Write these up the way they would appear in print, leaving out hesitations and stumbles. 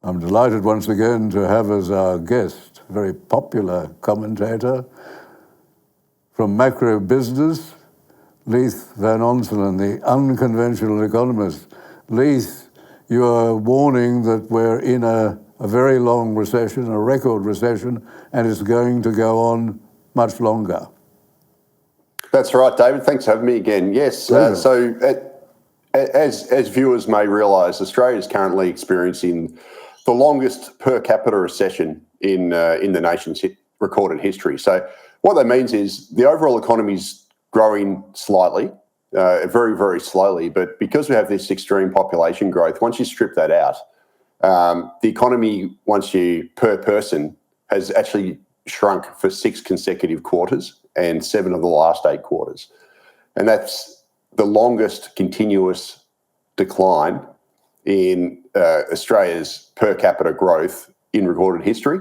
I'm delighted once again to have as our guest a very popular commentator from macro business, Leith Van Onselen, the unconventional economist. Leith, you are warning that we're in a very long recession, a record recession, and it's going to go on much longer. That's right, David. Thanks for having me again. Yes, as viewers may realise, Australia is currently experiencing the longest per capita recession in the nation's recorded history. So what that means is the overall economy is growing slightly, very, very slowly. But because we have this extreme population growth, once you strip that out, the economy, per person, has actually shrunk for 6 consecutive quarters and 7 of the last 8 quarters. And that's the longest continuous decline in Australia's per capita growth in recorded history.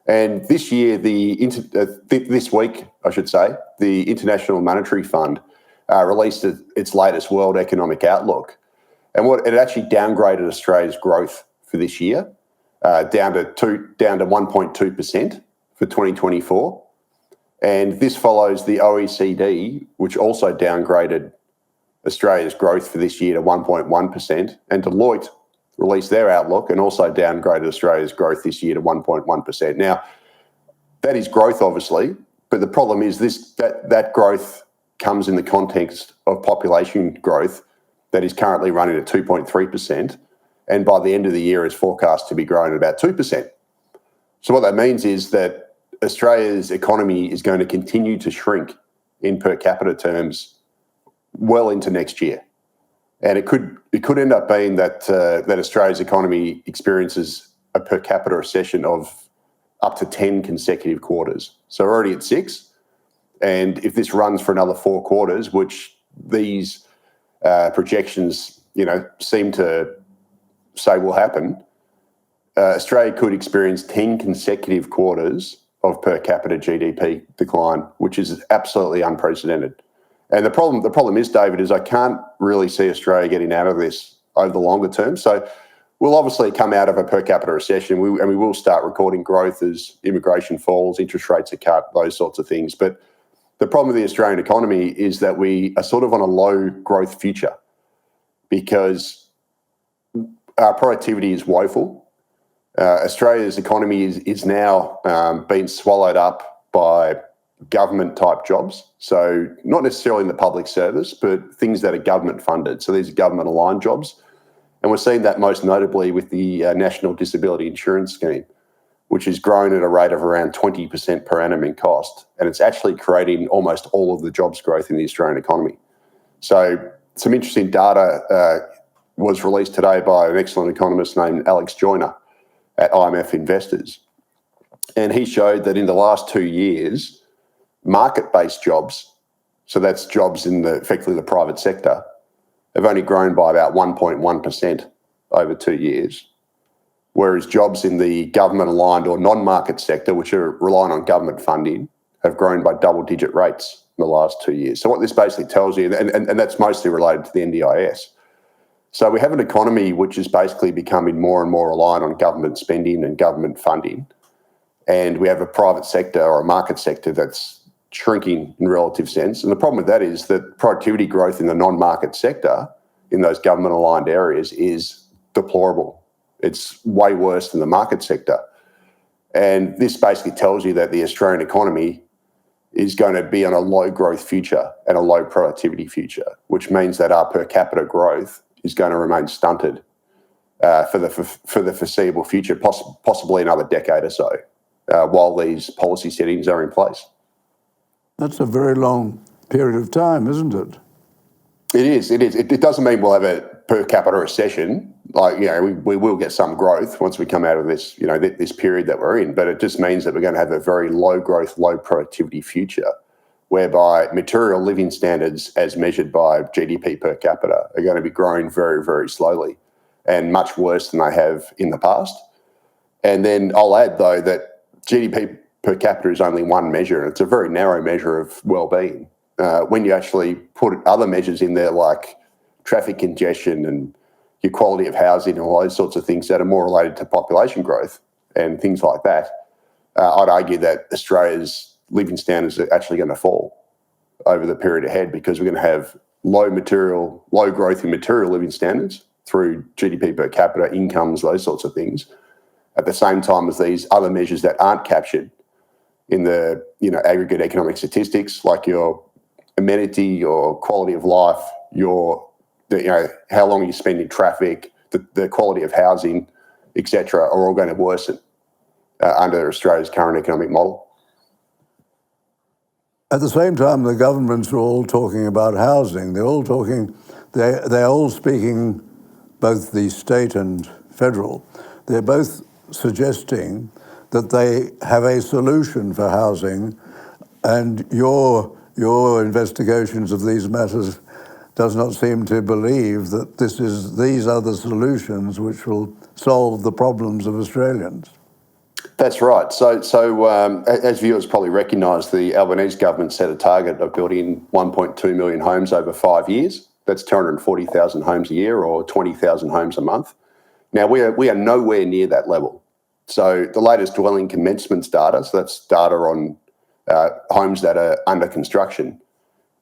And this year, this week, I should say, the International Monetary Fund released its latest World Economic Outlook. And it actually downgraded Australia's growth for this year down to 1.2% for 2024. And this follows the OECD, which also downgraded Australia's growth for this year to 1.1%, and Deloitte released their outlook and also downgraded Australia's growth this year to 1.1%. Now, that is growth, obviously, but the problem is that growth comes in the context of population growth that is currently running at 2.3%, and by the end of the year is forecast to be growing at about 2%. So what that means is that Australia's economy is going to continue to shrink in per capita terms well into next year. And it could end up being that Australia's economy experiences a per capita recession of up to 10 consecutive quarters. So we're already at 6. And if this runs for another 4 quarters, which these projections, seem to say will happen, Australia could experience 10 consecutive quarters of per capita GDP decline, which is absolutely unprecedented. And the problem is, David, is I can't really see Australia getting out of this over the longer term. So we'll obviously come out of a per capita recession, and we will start recording growth as immigration falls, interest rates are cut, those sorts of things. But the problem with the Australian economy is that we are sort of on a low growth future because our productivity is woeful. Australia's economy is now being swallowed up by government-type jobs. So not necessarily in the public service, but things that are government-funded. So these are government-aligned jobs. And we're seeing that most notably with the National Disability Insurance Scheme, which is growing at a rate of around 20% per annum in cost. And it's actually creating almost all of the jobs growth in the Australian economy. So some interesting data was released today by an excellent economist named Alex Joyner at IMF Investors. And he showed that in the last 2 years, market-based jobs, so that's jobs in effectively the private sector, have only grown by about 1.1% over 2 years, whereas jobs in the government-aligned or non-market sector, which are relying on government funding, have grown by double-digit rates in the last 2 years. So what this basically tells you, and that's mostly related to the NDIS, so we have an economy which is basically becoming more and more reliant on government spending and government funding, and we have a private sector or a market sector that's shrinking in relative sense. And the problem with that is that productivity growth in the non-market sector, in those government-aligned areas, is deplorable. It's way worse than the market sector. And this basically tells you that the Australian economy is going to be on a low growth future and a low productivity future, which means that our per capita growth is going to remain stunted for the foreseeable future, possibly another decade or so, while these policy settings are in place. That's a very long period of time, isn't it? It is. It doesn't mean we'll have a per capita recession. We will get some growth once we come out of this, this period that we're in. But it just means that we're going to have a very low growth, low productivity future, whereby material living standards, as measured by GDP per capita, are going to be growing very, very slowly and much worse than they have in the past. And then I'll add, though, that GDP per capita is only one measure, and it's a very narrow measure of well-being. When you actually put other measures in there like traffic congestion and your quality of housing and all those sorts of things that are more related to population growth and things like that, I'd argue that Australia's living standards are actually going to fall over the period ahead, because we're going to have low growth in material living standards through GDP per capita, incomes, those sorts of things, at the same time as these other measures that aren't captured in the aggregate economic statistics, like your amenity, your quality of life, how long you spend in traffic, the quality of housing, etc., are all going to worsen under Australia's current economic model. At the same time, the governments are all talking about housing. They're all speaking, both the state and federal. They're both suggesting that they have a solution for housing, and your investigations of these matters does not seem to believe that these are the solutions which will solve the problems of Australians. That's right. So as viewers probably recognise, the Albanese government set a target of building 1.2 million homes over 5 years. That's 240,000 homes a year, or 20,000 homes a month. Now, we are nowhere near that level. So the latest dwelling commencements data, so that's data on homes that are under construction,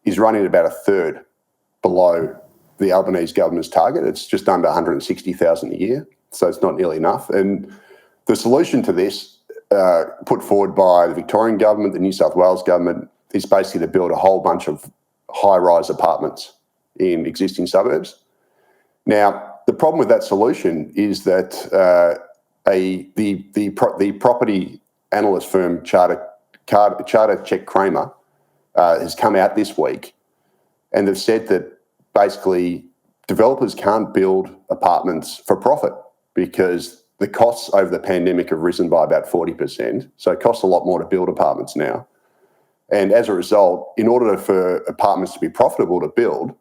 is running about a third below the Albanese government's target. It's just under 160,000 a year, so it's not nearly enough. And the solution to this, put forward by the Victorian government, the New South Wales government, is basically to build a whole bunch of high-rise apartments in existing suburbs. Now, the problem with that solution is that the property analyst firm Charter Check Kramer has come out this week, and they've said that basically developers can't build apartments for profit because the costs over the pandemic have risen by about 40%. So it costs a lot more to build apartments now. And as a result, in order for apartments to be profitable to build,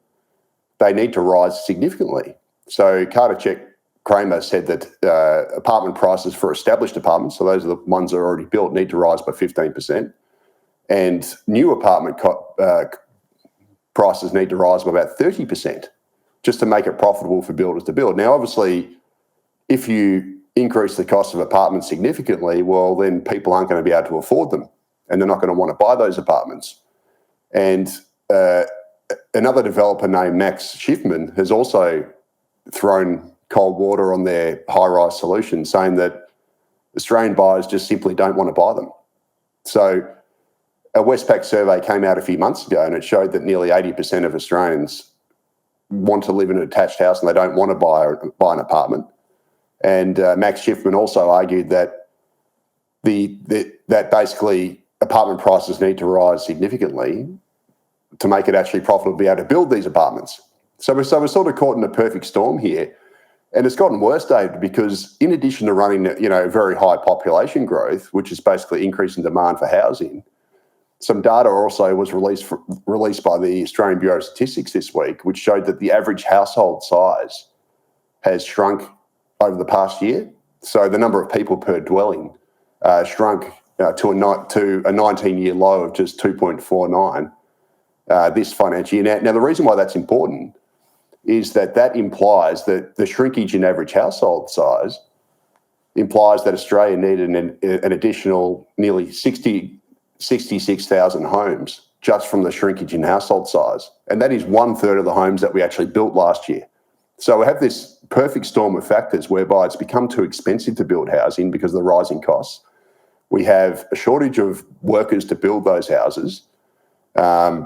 they need to rise significantly. So Charter Check Kramer said that apartment prices for established apartments, so those are the ones that are already built, need to rise by 15%. And new apartment prices need to rise by about 30% just to make it profitable for builders to build. Now, obviously, if you increase the cost of apartments significantly, well, then people aren't going to be able to afford them, and they're not going to want to buy those apartments. And another developer named Max Schiffman has also thrown cold water on their high-rise solution, saying that Australian buyers just simply don't want to buy them. So a Westpac survey came out a few months ago, and it showed that nearly 80% of Australians want to live in an attached house and they don't want to buy an apartment. And Max Schiffman also argued that that basically apartment prices need to rise significantly to make it actually profitable to be able to build these apartments. So we're sort of caught in a perfect storm here. And it's gotten worse, David, because in addition to running, very high population growth, which is basically increasing demand for housing, some data also was released by the Australian Bureau of Statistics this week, which showed that the average household size has shrunk over the past year. So the number of people per dwelling shrunk to a 19-year low of just 2.49 this financial year. Now, the reason why that's important is that implies that the shrinkage in average household size implies that Australia needed an additional nearly 66,000 homes just from the shrinkage in household size. And that is 1/3 of the homes that we actually built last year. So we have this perfect storm of factors whereby it's become too expensive to build housing because of the rising costs. We have a shortage of workers to build those houses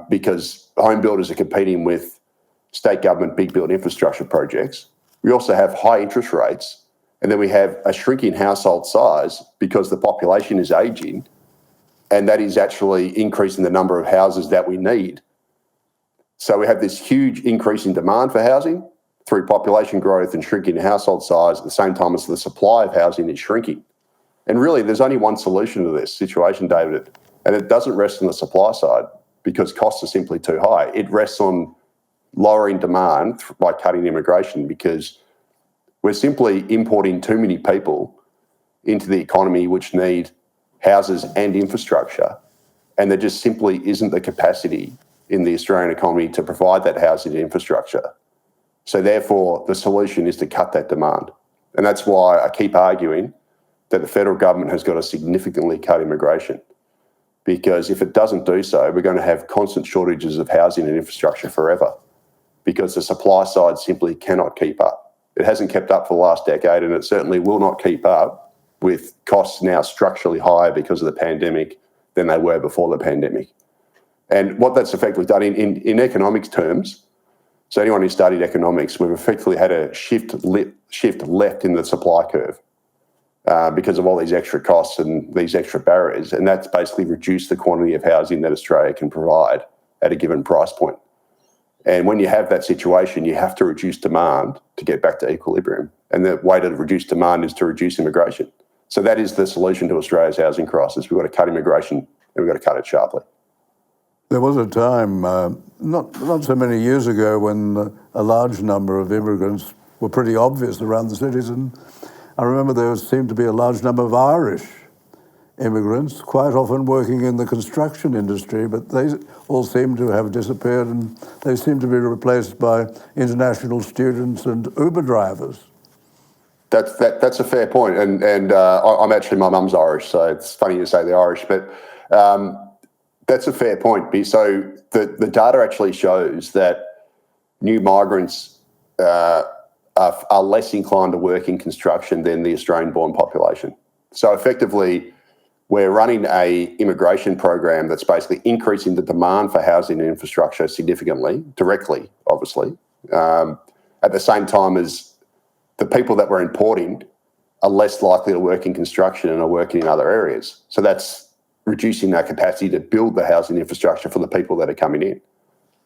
because home builders are competing with state government big build infrastructure projects. We also have high interest rates, and then we have a shrinking household size because the population is ageing, and that is actually increasing the number of houses that we need. So we have this huge increase in demand for housing through population growth and shrinking household size at the same time as the supply of housing is shrinking. And really, there's only one solution to this situation, David, and it doesn't rest on the supply side because costs are simply too high. It rests on lowering demand by cutting immigration, because we're simply importing too many people into the economy which need houses and infrastructure, and there just simply isn't the capacity in the Australian economy to provide that housing and infrastructure. So therefore, the solution is to cut that demand. And that's why I keep arguing that the federal government has got to significantly cut immigration, because if it doesn't do so, we're going to have constant shortages of housing and infrastructure forever, because the supply side simply cannot keep up. It hasn't kept up for the last decade, and it certainly will not keep up with costs now structurally higher because of the pandemic than they were before the pandemic. And what that's effectively done in economics terms, so anyone who studied economics, we've effectively had a shift left in the supply curve because of all these extra costs and these extra barriers, and that's basically reduced the quantity of housing that Australia can provide at a given price point. And when you have that situation, you have to reduce demand to get back to equilibrium. And the way to reduce demand is to reduce immigration. So that is the solution to Australia's housing crisis. We've got to cut immigration, and we've got to cut it sharply. There was a time, not so many years ago, when a large number of immigrants were pretty obvious around the cities, and I remember there seemed to be a large number of Irish immigrants, quite often working in the construction industry, but they all seem to have disappeared, and they seem to be replaced by international students and Uber drivers. That's a fair point, and I'm actually, my mum's Irish, so it's funny you say the Irish, but that's a fair point. So the data actually shows that new migrants are less inclined to work in construction than the Australian-born population. So effectively, we're running a immigration program that's basically increasing the demand for housing and infrastructure significantly, directly, obviously, at the same time as the people that we're importing are less likely to work in construction and are working in other areas. So that's reducing our capacity to build the housing infrastructure for the people that are coming in.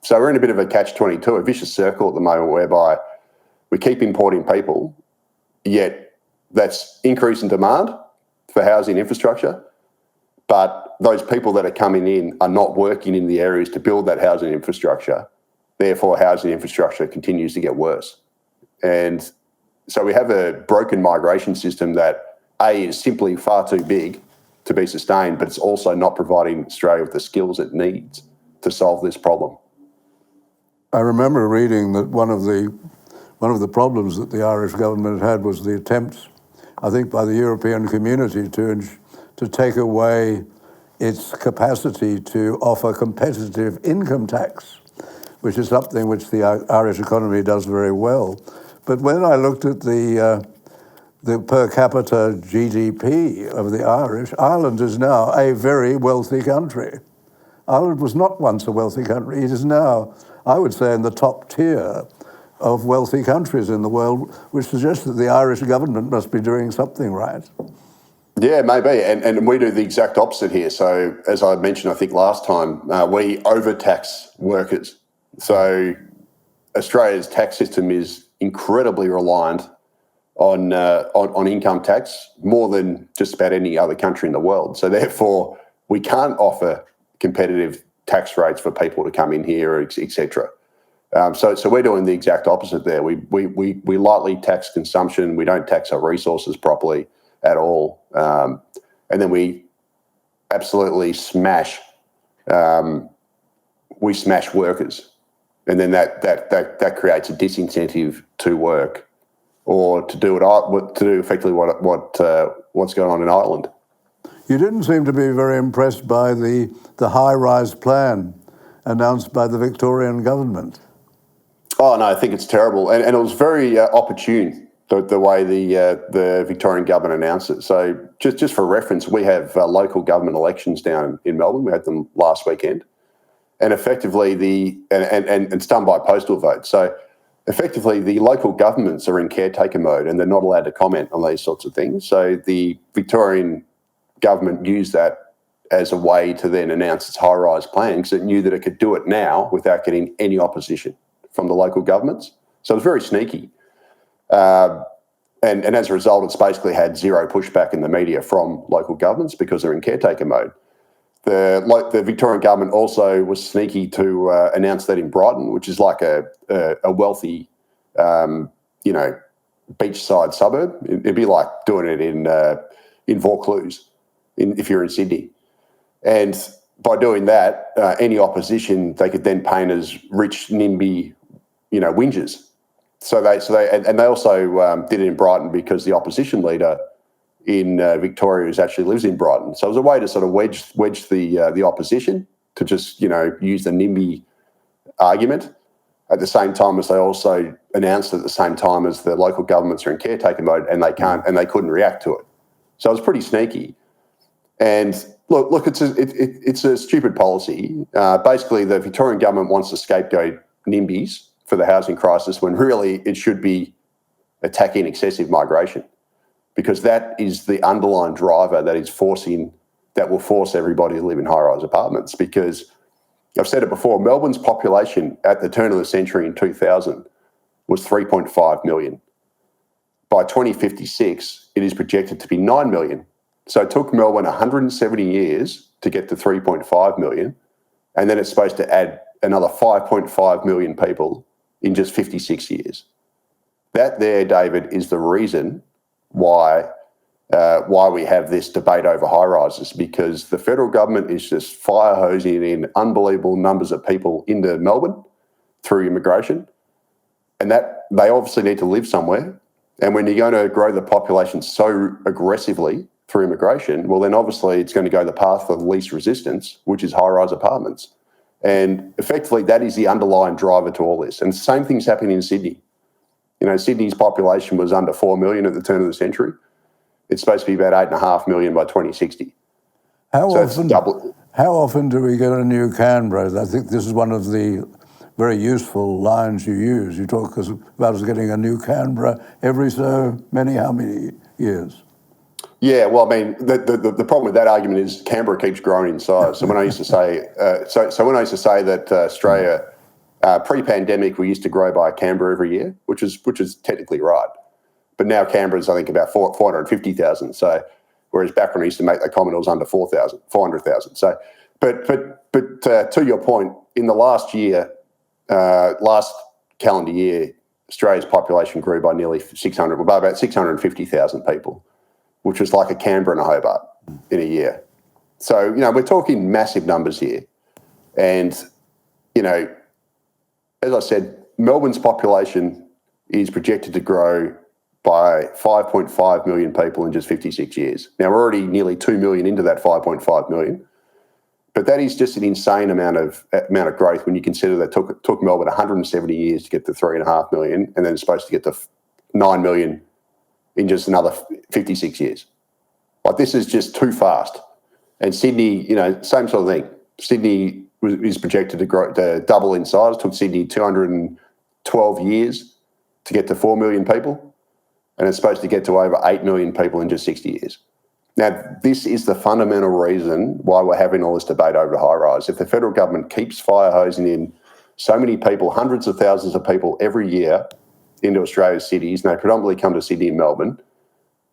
So we're in a bit of a catch-22, a vicious circle at the moment, whereby we keep importing people, yet that's increasing demand for housing infrastructure, but those people that are coming in are not working in the areas to build that housing infrastructure. Therefore, housing infrastructure continues to get worse. And so we have a broken migration system that, A, is simply far too big to be sustained, but it's also not providing Australia with the skills it needs to solve this problem. I remember reading that one of the problems that the Irish government had was the attempts, I think, by the European community to take away its capacity to offer competitive income tax, which is something which the Irish economy does very well. But when I looked at the per capita GDP of the Irish, Ireland is now a very wealthy country. Ireland was not once a wealthy country. It is now, I would say, in the top tier of wealthy countries in the world, which suggests that the Irish government must be doing something right. Yeah, maybe. And we do the exact opposite here. So as I mentioned, I think last time, we overtax workers. So Australia's tax system is incredibly reliant on income tax, more than just about any other country in the world. So therefore, we can't offer competitive tax rates for people to come in here, etc. So we're doing the exact opposite there. We lightly tax consumption. We don't tax our resources properly at all, and then we absolutely smash workers, and then that creates a disincentive to work or to do effectively what's going on in Ireland. You didn't seem to be very impressed by the high-rise plan announced by the Victorian government. Oh, no, I think it's terrible. And it was very opportune, the way the Victorian government announced it. So just for reference, we have local government elections down in Melbourne. We had them last weekend. And effectively, and it's done by postal vote. So effectively, the local governments are in caretaker mode and they're not allowed to comment on these sorts of things. So the Victorian government used that as a way to then announce its high-rise plan, because it knew that it could do it now without getting any opposition from the local governments. So it was very sneaky. And as a result, it's basically had zero pushback in the media from local governments because they're in caretaker mode. The Victorian government also was sneaky to announce that in Brighton, which is like a wealthy, beachside suburb. It'd be like doing it in Vaucluse, if you're in Sydney. And by doing that, any opposition they could then paint as rich, NIMBY, whingers. they also did it in Brighton because the opposition leader in Victoria actually lives in Brighton. So it was a way to sort of wedge the opposition to just use the NIMBY argument. At the same time as they also announced at the same time as the local governments are in caretaker mode and they couldn't react to it. So it was pretty sneaky. And look, it's a stupid policy. Basically, the Victorian government wants to scapegoat NIMBYs for the housing crisis when really it should be attacking excessive migration, because that is the underlying driver that will force everybody to live in high-rise apartments. Because I've said it before, Melbourne's population at the turn of the century in 2000 was 3.5 million. By 2056, it is projected to be 9 million. So it took Melbourne 170 years to get to 3.5 million, and then it's supposed to add another 5.5 million people in just 56 years. That there, David, is the reason why we have this debate over high-rises, because the federal government is just fire hosing in unbelievable numbers of people into Melbourne through immigration, and that they obviously need to live somewhere. And when you're going to grow the population so aggressively through immigration, well, then obviously it's going to go the path of least resistance, which is high-rise apartments. And effectively, that is the underlying driver to all this. And the same thing's happening in Sydney. Sydney's population was under 4 million at the turn of the century. It's supposed to be about 8.5 million by 2060. How often do we get a new Canberra? I think this is one of the very useful lines you use. You talk about us getting a new Canberra every so many, how many years? Yeah, well, I mean, the problem with that argument is Canberra keeps growing in size. So when I used to say, when I used to say that Australia, pre-pandemic, we used to grow by a Canberra every year, which is technically right. But now Canberra's, I think, about 450,000. So, whereas back when I used to make that comment, it was under 400,000. So, but to your point, in the last calendar year, Australia's population grew by nearly about 650,000 people, which was like a Canberra and a Hobart in a year. So, we're talking massive numbers here. And, as I said, Melbourne's population is projected to grow by 5.5 million people in just 56 years. Now, we're already nearly 2 million into that 5.5 million, but that is just an insane amount of growth when you consider that it took Melbourne 170 years to get to 3.5 million, and then it's supposed to get to 9 million in just another 56 years. Like, this is just too fast. And Sydney, same sort of thing. Sydney is projected to double in size. It took Sydney 212 years to get to 4 million people, and it's supposed to get to over 8 million people in just 60 years. Now, this is the fundamental reason why we're having all this debate over the high-rise. If the federal government keeps fire hosing in so many people, hundreds of thousands of people every year into Australia's cities, and they predominantly come to Sydney and Melbourne,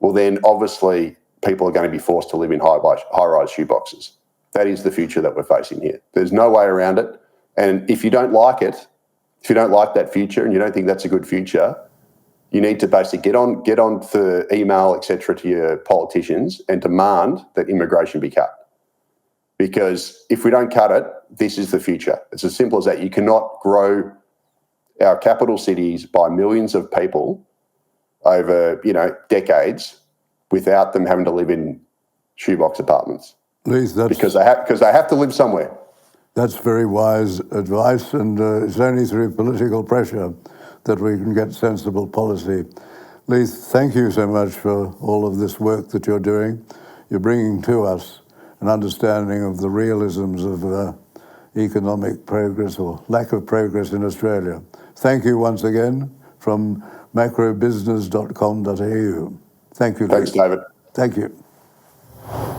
well, then obviously people are going to be forced to live in high-rise shoeboxes. That is the future that we're facing here. There's no way around it. And if you don't like it, if you don't like that future and you don't think that's a good future, you need to basically get on the email, etc., to your politicians and demand that immigration be cut. Because if we don't cut it, this is the future. It's as simple as that. You cannot grow our capital cities by millions of people over, decades without them having to live in shoebox apartments. Leith, because they have to live somewhere. That's very wise advice, and it's only through political pressure that we can get sensible policy. Leith, thank you so much for all of this work that you're doing. You're bringing to us an understanding of the realisms of economic progress or lack of progress in Australia. Thank you once again from macrobusiness.com.au. Thank you, Leith. Thanks, David. Thank you.